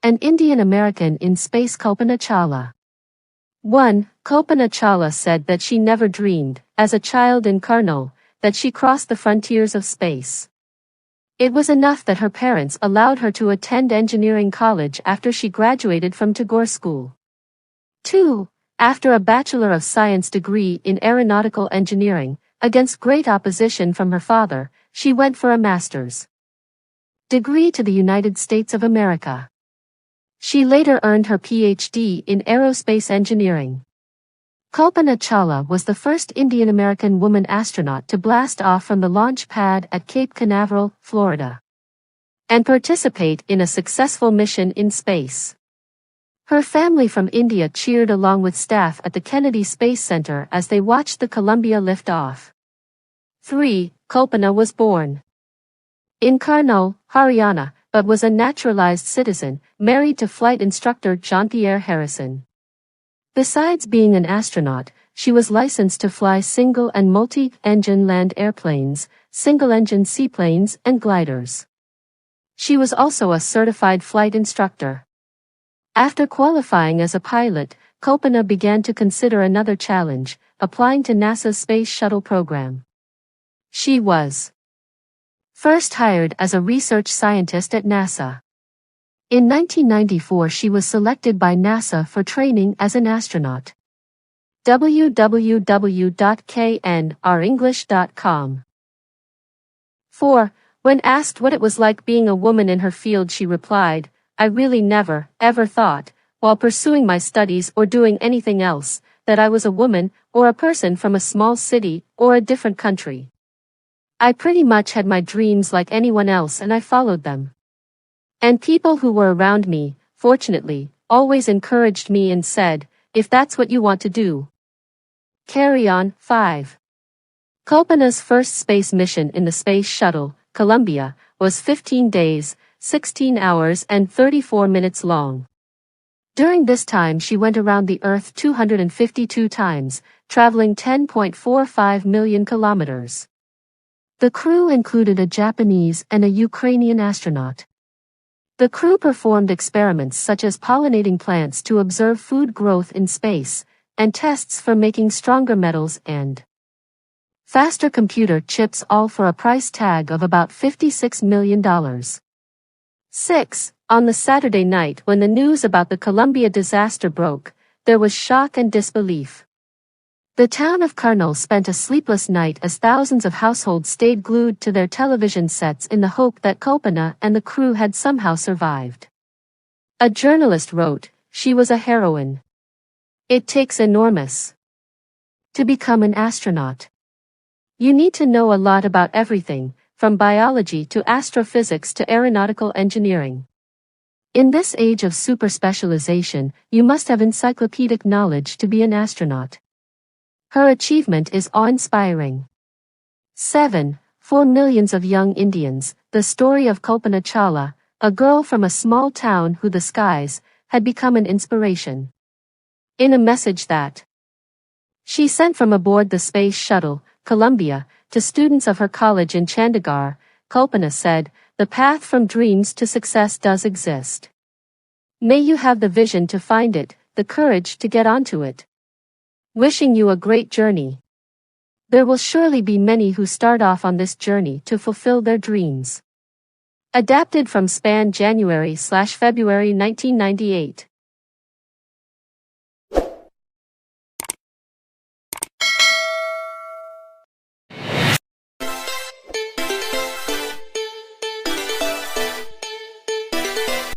An Indian American in space. Kalpana Chawla. 1. Kalpana Chawla said that she never dreamed, as a child in Karnal, that she crossed the frontiers of space. It was enough that her parents allowed her to attend engineering college after she graduated from Tagore School. 2. After a Bachelor of Science degree in aeronautical engineering, against great opposition from her father, she went for a master's degree to the United States of America. She later earned her PhD in aerospace engineering. Kalpana Chawla was the first Indian-American woman astronaut to blast off from the launch pad at Cape Canaveral, Florida, and participate in a successful mission in space. Her family from India cheered along with staff at the Kennedy Space Center as they watched the Columbia lift off. 3. Kalpana was born in Karnal, Haryana, but was a naturalized citizen, married to flight instructor Jean-Pierre Harrison. Besides being an astronaut, she was licensed to fly single and multi-engine land airplanes, single-engine seaplanes, and gliders. She was also a certified flight instructor. After qualifying as a pilot, Kalpana began to consider another challenge, applying to NASA's Space Shuttle program. She was first hired as a research scientist at NASA. In 1994 she was selected by NASA for training as an astronaut. www.knrenglish.com. 4. When asked what it was like being a woman in her field, she replied, "I really never, ever thought, while pursuing my studies or doing anything else, that I was a woman, or a person from a small city, or a different country. I pretty much had my dreams like anyone else and I followed them. And people who were around me, fortunately, always encouraged me and said, if that's what you want to do, carry on." 5. Kalpana's first space mission in the Space Shuttle, Columbia, was 15 days, 16 hours and 34 minutes long. During this time she went around the Earth 252 times, traveling 10.45 million kilometers. The crew included a Japanese and a Ukrainian astronaut. The crew performed experiments such as pollinating plants to observe food growth in space, and tests for making stronger metals and faster computer chips, all for a price tag of about $56 million. 6. On the Saturday night when the news about the Columbia disaster broke, there was shock and disbelief. The town of Karnal spent a sleepless night as thousands of households stayed glued to their television sets in the hope that Kalpana and the crew had somehow survived. A journalist wrote, "She was a heroine. It takes enormous to become an astronaut. You need to know a lot about everything, from biology to astrophysics to aeronautical engineering. In this age of super-specialization, you must have encyclopedic knowledge to be an astronaut." Her achievement is awe-inspiring. 7. For millions of young Indians, the story of Kalpana Chawla, a girl from a small town who the skies, had become an inspiration. In a message that she sent from aboard the Space Shuttle, Columbia, to students of her college in Chandigarh, Kalpana said, "The path from dreams to success does exist. May you have the vision to find it, the courage to get onto it. Wishing you a great journey. There will surely be many who start off on this journey to fulfill their dreams." Adapted from Span January/February 1998.